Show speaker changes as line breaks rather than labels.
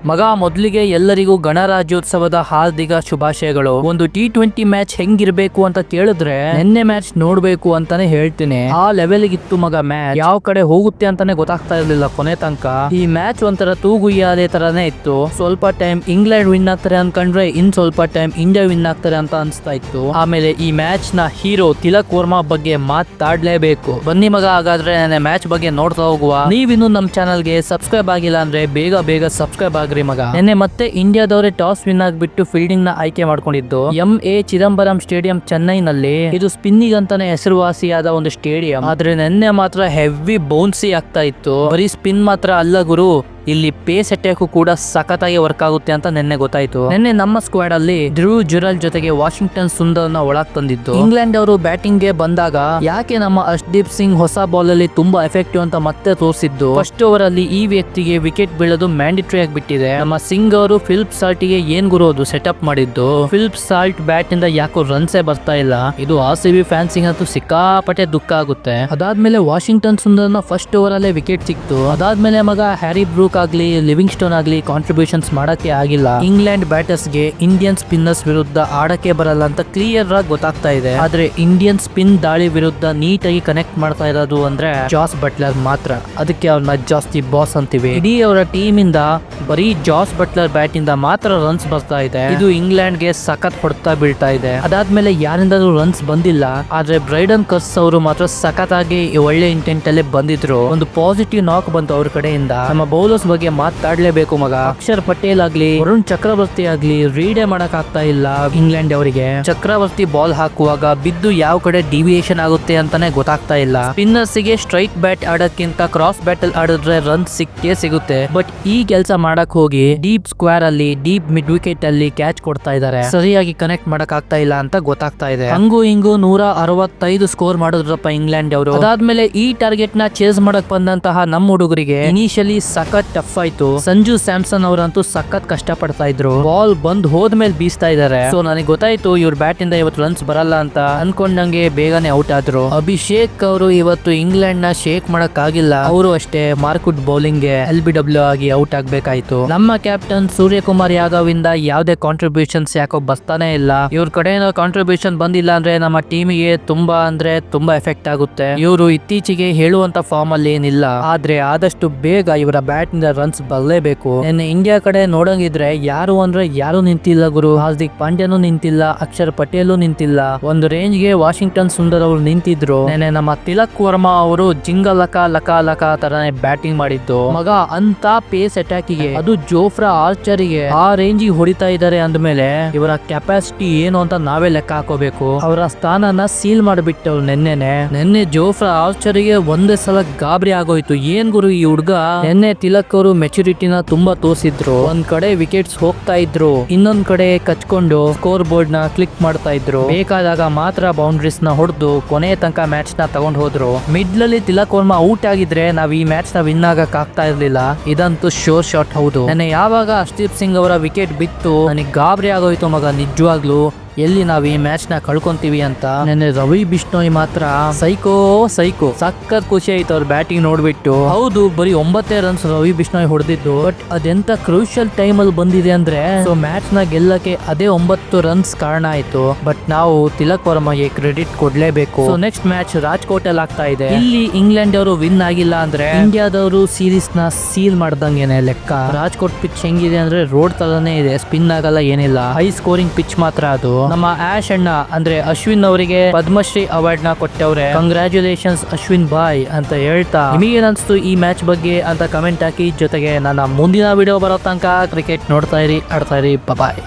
ಮಗ ಮೊದಲಿಗೆ ಎಲ್ಲರಿಗೂ ಗಣರಾಜ್ಯೋತ್ಸವದ ಹಾರ್ದಿಕ ಶುಭಾಶಯಗಳು. ಒಂದು T20 ಮ್ಯಾಚ್ ಹೆಂಗಿರ್ಬೇಕು ಅಂತ ಕೇಳಿದ್ರೆ ನಿನ್ನೆ ಮ್ಯಾಚ್ ನೋಡ್ಬೇಕು ಅಂತಾನೆ ಹೇಳ್ತೀನಿ. ಆ ಲೆವೆಲ್ ಇತ್ತು ಮಗ ಮ್ಯಾಚ್. ಯಾವ ಕಡೆ ಹೋಗುತ್ತೆ ಅಂತಾನೆ ಗೊತ್ತಾಗ್ತಾ ಇರ್ಲಿಲ್ಲ ಕೊನೆ ತನಕ. ಈ ಮ್ಯಾಚ್ ಒಂಥರ ತೂಗುಯ್ಯಾಲೆ ತರಾನೇ ಇತ್ತು. ಸ್ವಲ್ಪ ಟೈಮ್ ಇಂಗ್ಲೆಂಡ್ ವಿನ್ ಆಗ್ತಾರೆ ಅನ್ಕೊಂಡ್ರೆ ಇನ್ ಸ್ವಲ್ಪ ಟೈಮ್ ಇಂಡಿಯಾ ವಿನ್ ಆಗ್ತಾರೆ ಅಂತ ಅನ್ಸ್ತಾ ಇತ್ತು. ಆಮೇಲೆ ಈ ಮ್ಯಾಚ್ ನ ಹೀರೋ ತಿಲಕ್ ವರ್ಮಾ ಬಗ್ಗೆ ಮಾತಾಡ್ಲೇಬೇಕು. ಬನ್ನಿ ಮಗ, ಹಾಗಾದ್ರೆ ಮ್ಯಾಚ್ ಬಗ್ಗೆ ನೋಡ್ತಾ ಹೋಗುವ. ನೀವಿನ್ನು ನಮ್ ಚಾನಲ್ ಗೆ ಸಬ್ಸ್ಕ್ರೈಬ್ ಆಗಿಲ್ಲ ಅಂದ್ರೆ ಬೇಗ ಸಬ್ಸ್ಕ್ರೈಬ್ ಆಗಿ ಮಗ. ನಿನ್ನೆ ಮತ್ತೆ ಇಂಡಿಯಾದವರೇ ಟಾಸ್ ವಿನ್ ಆಗ್ಬಿಟ್ಟು ಫೀಲ್ಡಿಂಗ್ ನ ಆಯ್ಕೆ ಮಾಡ್ಕೊಂಡಿದ್ದು MA ಚಿದಂಬರಂ ಸ್ಟೇಡಿಯಂ ಚೆನ್ನೈನಲ್ಲಿ. ಇದು ಸ್ಪಿನ್ನಿಗ್ ಅಂತಾನೆ ಹೆಸರುವಾಸಿಯಾದ ಒಂದು ಸ್ಟೇಡಿಯಂ. ಆದ್ರೆ ನಿನ್ನೆ ಮಾತ್ರ ಹೆವಿ ಬೌನ್ಸಿ ಆಗ್ತಾ ಇತ್ತು. ಬರೀ ಸ್ಪಿನ್ ಮಾತ್ರ ಅಲ್ಲ ಗುರು, ಇಲ್ಲಿ ಪೇಸ್ ಅಟ್ಯಾಕ್ ಕೂಡ ಸಖತ್ತಾಗಿ ವರ್ಕ್ ಆಗುತ್ತೆ ಅಂತ ನಿನ್ನೆ ಗೊತ್ತಾಯ್ತು. ನಿನ್ನೆ ನಮ್ಮ ಸ್ಕ್ವಾಡ್ ಅಲ್ಲಿ ಧ್ರುವ್ ಜುರಲ್ ಜೊತೆಗೆ ವಾಷಿಂಗ್ಟನ್ ಸುಂದರ್ನ ಒಳಗ್ ತಂದಿದ್ದು. ಇಂಗ್ಲೆಂಡ್ ಅವರು ಬ್ಯಾಟಿಂಗ್ ಗೆ ಬಂದಾಗ ಯಾಕೆ ನಮ್ಮ ಹರ್ಷದೀಪ್ ಸಿಂಗ್ ಹೊಸ ಬಾಲ್ ಅಲ್ಲಿ ತುಂಬಾ ಎಫೆಕ್ಟಿವ್ ಅಂತ ಮತ್ತೆ ತೋರಿಸಿದ್ದು. ಫಸ್ಟ್ ಓವರ್ ಅಲ್ಲಿ ಈ ವ್ಯಕ್ತಿಗೆ ವಿಕೆಟ್ ಬೀಳೋದು ಮ್ಯಾಂಡೇಟರಿ ಆಗಿಬಿಟ್ಟಿದೆ. ನಮ್ಮ ಸಿಂಗ್ ಅವರು ಫಿಲಿಪ್ ಸಾಲ್ಟ್ ಗೆ ಏನ್ ಗುರೋದು ಸೆಟಪ್ ಮಾಡಿದ್ದು. ಫಿಲಿಪ್ ಸಾಲ್ಟ್ ಬ್ಯಾಟ್ ಇಂದ ಯಾಕೋ ರನ್ಸೇ ಬರ್ತಾ ಇಲ್ಲ. ಇದು RCB ಫ್ಯಾನ್ಸಿಂಗ್ ಅಂತೂ ಸಿಕ್ಕಾಪಟ್ಟೆ ದುಃಖ ಆಗುತ್ತೆ. ಅದಾದ್ಮೇಲೆ ವಾಷಿಂಗ್ಟನ್ ಸುಂದರ್ನ ಫಸ್ಟ್ ಓವರ್ ಅಲ್ಲೇ ವಿಕೆಟ್ ಸಿಕ್ತು. ಅದಾದ್ಮೇಲೆ ಮಗ ಹ್ಯಾರಿ ಬ್ರೂಕ್ ಆಗ್ಲಿ ಲಿವಿಂಗ್ ಸ್ಟೋನ್ ಆಗ್ಲಿ ಕಾಂಟ್ರಿಬ್ಯೂಷನ್ಸ್ ಮಾಡಕ್ಕೆ ಆಗಿಲ್ಲ. ಇಂಗ್ಲೆಂಡ್ ಬ್ಯಾಟರ್ಸ್ ಗೆ ಇಂಡಿಯನ್ ಸ್ಪಿನ್ನರ್ಸ್ ವಿರುದ್ಧ ಆಡಕ್ಕೆ ಬರಲ್ಲ ಅಂತ ಕ್ಲಿಯರ್ ಆಗಿ ಗೊತ್ತಾಗ್ತಾ ಇದೆ. ಆದ್ರೆ ಇಂಡಿಯನ್ ಸ್ಪಿನ್ ದಾಳಿ ವಿರುದ್ಧ ನೀಟಾಗಿ ಕನೆಕ್ಟ್ ಮಾಡ್ತಾ ಇರೋದು ಅಂದ್ರೆ ಜಾಸ್ ಬಟ್ಲರ್ ಮಾತ್ರ. ಅದಕ್ಕೆ ಅವ್ರನ್ನ ಜಾಸ್ತಿ ಬಾಸ್ ಅಂತೀವಿ. ಇಡೀ ಅವರ ಟೀಮ್ ಇಂದ ಬರೀ ಜಾಸ್ ಬಟ್ಲರ್ ಬ್ಯಾಟ್ ಇಂದ ಮಾತ್ರ ರನ್ಸ್ ಬರ್ತಾ ಇದೆ. ಇದು ಇಂಗ್ಲೆಂಡ್ ಗೆ ಸಖತ್ ಹೊಡ್ತಾ ಬೀಳ್ತಾ ಇದೆ. ಅದಾದ್ಮೇಲೆ ಯಾರಿಂದಾದ್ರೂ ರನ್ಸ್ ಬಂದಿಲ್ಲ. ಆದ್ರೆ ಬ್ರೈಡನ್ ಕರ್ಸ್ ಅವರು ಮಾತ್ರ ಸಖತ್ ಆಗಿ ಒಳ್ಳೆ ಇಂಟೆಂಟ್ ಅಲ್ಲೇ ಬಂದಿದ್ರು. ಒಂದು ಪಾಸಿಟಿವ್ ನಾಕ್ ಬಂತು ಅವ್ರ ಕಡೆಯಿಂದ. ನಮ್ಮ ಬೌಲರ್ಸ್ ಬಗ್ಗೆ ಮಾತಾಡ್ಲೇಬೇಕು ಮಗ. ಅಕ್ಷರ್ ಪಟೇಲ್ ಆಗ್ಲಿ ವರುಣ್ ಚಕ್ರವರ್ತಿ ಆಗ್ಲಿ ರೀಡೇ ಮಾಡಕ್ ಆಗ್ತಾ ಇಲ್ಲ ಇಂಗ್ಲೆಂಡ್ ಅವರಿಗೆ. ಚಕ್ರವರ್ತಿ ಬಾಲ್ ಹಾಕುವಾಗ ಬಿದ್ದು ಯಾವ ಕಡೆ ಡಿವಿಯೇಷನ್ ಆಗುತ್ತೆ ಅಂತಾನೆ ಗೊತ್ತಾಗ್ತಾ ಇಲ್ಲ. ಸ್ಪಿನ್ನರ್ಸ್ ಗೆ ಸ್ಟ್ರೈಟ್ ಬ್ಯಾಟ್ ಆಡೋಕ್ಕಿಂತ ಕ್ರಾಸ್ ಬ್ಯಾಟಲ್ ಆಡಿದ್ರೆ ರನ್ ಸಿಕ್ಕೇ ಸಿಗುತ್ತೆ. ಬಟ್ ಈ ಕೆಲಸ ಮಾಡಕ್ ಹೋಗಿ ಡೀಪ್ ಸ್ಕ್ವೇರ್ ಅಲ್ಲಿ ಡೀಪ್ ಮಿಡ್ ವಿಕೆಟ್ ಅಲ್ಲಿ ಕ್ಯಾಚ್ ಕೊಡ್ತಾ ಇದಾರೆ. ಸರಿಯಾಗಿ ಕನೆಕ್ಟ್ ಮಾಡಕ್ ಆಗ್ತಾ ಇಲ್ಲ ಅಂತ ಗೊತ್ತಾಗ್ತಾ ಇದೆ. ಹಂಗೂ ಹಿಂಗೂ 165 ಸ್ಕೋರ್ ಮಾಡಿದ್ರಪ್ಪ ಇಂಗ್ಲೆಂಡ್ ಅವರು. ಅದಾದ್ಮೇಲೆ ಈ ಟಾರ್ಗೆಟ್ ನ ಚೇಸ್ ಮಾಡಕ್ ಬಂದಂತಹ ನಮ್ಮ ಹುಡುಗರಿಗೆ ಇನಿಷಿಯಲಿ ಸಖತ್ ಟಫ್ ಆಯ್ತು. ಸಂಜು ಸ್ಯಾಮ್ಸನ್ ಅವರಂತೂ ಸಖತ್ ಕಷ್ಟ ಪಡ್ತಾ ಇದ್ರು. ಬಾಲ್ ಬಂದ್ ಹೋದ್ಮೇಲೆ ಬೀಸ್ತಾ ಇದಾರೆ. ಸೊ ನನಗೆ ಗೊತ್ತಾಯ್ತು ಇವ್ರ ಬ್ಯಾಟ್ ಇಂದ ಇವತ್ತು ರನ್ಸ್ ಬರಲ್ಲ ಅಂತ. ಅನ್ಕೊಂಡಂಗೆ ಬೇಗನೆ ಔಟ್ ಆದ್ರು. ಅಭಿಷೇಕ್ ಅವರು ಇವತ್ತು ಇಂಗ್ಲೆಂಡ್ ನ ಶೇಕ್ ಮಾಡಕ್ ಆಗಿಲ್ಲ. ಅವರು ಅಷ್ಟೇ ಮಾರ್ಕುಟ್ ಬೌಲಿಂಗ್ ಗೆ LBW ಆಗಿ ಔಟ್ ಆಗ್ಬೇಕಾಯ್ತು. ನಮ್ಮ ಕ್ಯಾಪ್ಟನ್ ಸೂರ್ಯಕುಮಾರ್ ಯಾದವ್ ಇಂದ ಯಾವ್ದೇ ಕಾಂಟ್ರಿಬ್ಯೂಷನ್ಸ್ ಯಾಕೋ ಬರ್ತಾನೆ ಇಲ್ಲ. ಇವ್ರ ಕಡೆ ಕಾಂಟ್ರಿಬ್ಯೂಷನ್ ಬಂದಿಲ್ಲ ಅಂದ್ರೆ ನಮ್ಮ ಟೀಮಿಗೆ ತುಂಬಾ ಎಫೆಕ್ಟ್ ಆಗುತ್ತೆ. ಇವರು ಇತ್ತೀಚೆಗೆ ಹೇಳುವಂತ ಫಾರ್ಮ್ ಅಲ್ಲಿ ಏನಿಲ್ಲ. ಆದ್ರೆ ಆದಷ್ಟು ಬೇಗ ಇವರ ಬ್ಯಾಟ್ ಇಂದ ರನ್ಸ್ ಬರಲೇಬೇಕು. ಇಂಡಿಯಾ ಕಡೆ ನೋಡಂಗಿದ್ರೆ ಯಾರು ನಿಂತಿಲ್ಲ ಗುರು. ಹಾರ್ದಿಕ್ ಪಾಂಡ್ಯನು ನಿಂತಿಲ್ಲ, ಅಕ್ಷರ್ ಪಟೇಲು ನಿಂತಿಲ್ಲ. ಒಂದು ರೇಂಜ್ ಗೆ ವಾಷಿಂಗ್ಟನ್ ಸುಂದರ್ ಅವರು ನಿಂತಿದ್ರು. ನಮ್ಮ ತಿಲಕ್ ವರ್ಮಾ ಅವರು ಜಿಂಗ ಲಕ ತರಾನೇ ಬ್ಯಾಟಿಂಗ್ ಮಾಡಿದ್ದು. ಮಗ ಅಂತ ಪೇಸ್ ಅಟ್ಯಾಕ್ ಗೆ ಅದು ಜೋಫ್ರಾ ಆರ್ಚರಿಗೆ ಆ ರೇಂಜ್ ಹೊಡಿತಾ ಇದಾರೆ ಅಂದ್ಮೇಲೆ ಇವರ ಕೆಪಾಸಿಟಿ ಏನು ಅಂತ ನಾವೇ ಲೆಕ್ಕ ಹಾಕೋಬೇಕು. ಅವರ ಸ್ಥಾನನ ಸೀಲ್ ಮಾಡಿಬಿಟ್ಟವ್ರು ನಿನ್ನೆ ಜೋಫ್ರಾ ಆರ್ಚರಿಗೆ ಒಂದೇ ಸಲ ಗಾಬರಿ ಆಗೋಯ್ತು. ಏನ್ ಗುರು ಈ ಹುಡ್ಗ. ನಿನ್ನೆ ತಿಲಕ್ ಅವರು ಮೆಚುರಿಟಿನ ತುಂಬಾ ತೋರಿಸಿದ್ರು. ಒಂದ್ ಕಡೆ ವಿಕೆಟ್ಸ್ ಹೋಗ್ತಾ ಇದ್ರು, ಇನ್ನೊಂದ್ ಕಡೆ ಕಚ್ಕೊಂಡು ಸ್ಕೋರ್ ಬೋರ್ಡ್ ನ ಕ್ಲಿಕ್ ಮಾಡ್ತಾ ಇದ್ರು. ಬೇಕಾದಾಗ ಮಾತ್ರ ಬೌಂಡ್ರೀಸ್ ನ ಹೊಡೆದು ಕೊನೆ ತನಕ ಮ್ಯಾಚ್ ನ ತಗೊಂಡ್ ಹೋದ್ರು. ಮಿಡ್ಲ್ ಅಲ್ಲಿ ತಿಲಕ್ ವರ್ಮಾ ಔಟ್ ಆಗಿದ್ರೆ ನಾವ್ ಈ ಮ್ಯಾಚ್ ನ ವಿನ್ ಆಗಕ್ ಆಗ್ತಾ ಇರ್ಲಿಲ್ಲ. ಇದಂತೂ ಶೋರ್ ಶಾಟ್ ಹೌದು. ಯಾವಾಗ ಹರ್ಷದೀಪ್ ಸಿಂಗ್ ಅವರ ವಿಕೆಟ್ ಬಿತ್ತು ನನಗೆ ಗಾಬರಿ ಆಗೋಯ್ತು ಮಗ ನಿಜವಾಗ್ಲು. ಎಲ್ಲಿ ನಾವ್ ಈ ಮ್ಯಾಚ್ ನ ಕಳ್ಕೊಂತೀವಿ ಅಂತ. ನೆನ್ನೆ ರವಿ ಬಿಷ್ಣೋಯ್ ಮಾತ್ರ ಸೈಕೋ ಸಖತ್ ಖುಷಿ ಆಯ್ತು ಅವ್ರ ಬ್ಯಾಟಿಂಗ್ ನೋಡ್ಬಿಟ್ಟು. ಹೌದು, ಬರೀ 9 ರನ್ಸ್ ರವಿ ಬಿಷ್ಣೋಯ್ ಹೊಡೆದಿದ್ದು. ಬಟ್ ಅದೆಂತ ಕ್ರೂಷಿಯಲ್ ಟೈಮ್ ಅಲ್ಲಿ ಬಂದಿದೆ ಅಂದ್ರೆ ಸೊ ಮ್ಯಾಚ್ ನ ಗೆಲ್ಲಕ್ಕೆ ಅದೇ 9 ರನ್ಸ್ ಕಾರಣ ಆಯ್ತು. ಬಟ್ ನಾವು ತಿಲಕ್ ವರ್ಮಾಗೆ ಕ್ರೆಡಿಟ್ ಕೊಡ್ಲೇಬೇಕು. ಸೊ ನೆಕ್ಸ್ಟ್ ಮ್ಯಾಚ್ ರಾಜ್ಕೋಟ್ ಅಲ್ಲಿ ಆಗ್ತಾ ಇದೆ. ಇಲ್ಲಿ ಇಂಗ್ಲೆಂಡ್ ಅವರು ವಿನ್ ಆಗಿಲ್ಲ ಅಂದ್ರೆ ಇಂಡಿಯಾದವರು ಸೀರೀಸ್ ನ ಸೀಲ್ ಮಾಡ್ದಂಗೆನೆ ಲೆಕ್ಕ. ರಾಜ್ಕೋಟ್ ಪಿಚ್ ಹೆಂಗಿದೆ ಅಂದ್ರೆ ರೋಡ್ ತರನೇ ಇದೆ, ಸ್ಪಿನ್ ಆಗಲ್ಲ ಏನಿಲ್ಲ. ಹೈ ಸ್ಕೋರಿಂಗ್ ಪಿಚ್ ಮಾತ್ರ ಅದು. ನಮ್ಮ ಆಶ್ ಅಣ್ಣ ಅಂದ್ರೆ ಅಶ್ವಿನ್ ಅವರಿಗೆ ಪದ್ಮಶ್ರೀ ಅವಾರ್ಡ್ ನ ಕೊಟ್ಟವ್ರೆ. ಕಂಗ್ರಾಚುಲೇಷನ್ಸ್ ಅಶ್ವಿನ್ ಬಾಯ್ ಅಂತ ಹೇಳ್ತಾ ನಿಮಗೆ ಅನ್ಸ್ತು ಈ ಮ್ಯಾಚ್ ಬಗ್ಗೆ ಅಂತ ಕಮೆಂಟ್ ಹಾಕಿ. ಜೊತೆಗೆ ನನ್ನ ಮುಂದಿನ ವಿಡಿಯೋ ಬರೋ ತನಕ ಕ್ರಿಕೆಟ್ ನೋಡ್ತಾ ಇರಿ, ಆಡ್ತಾ ಇರಿ. ಬಾಯ್.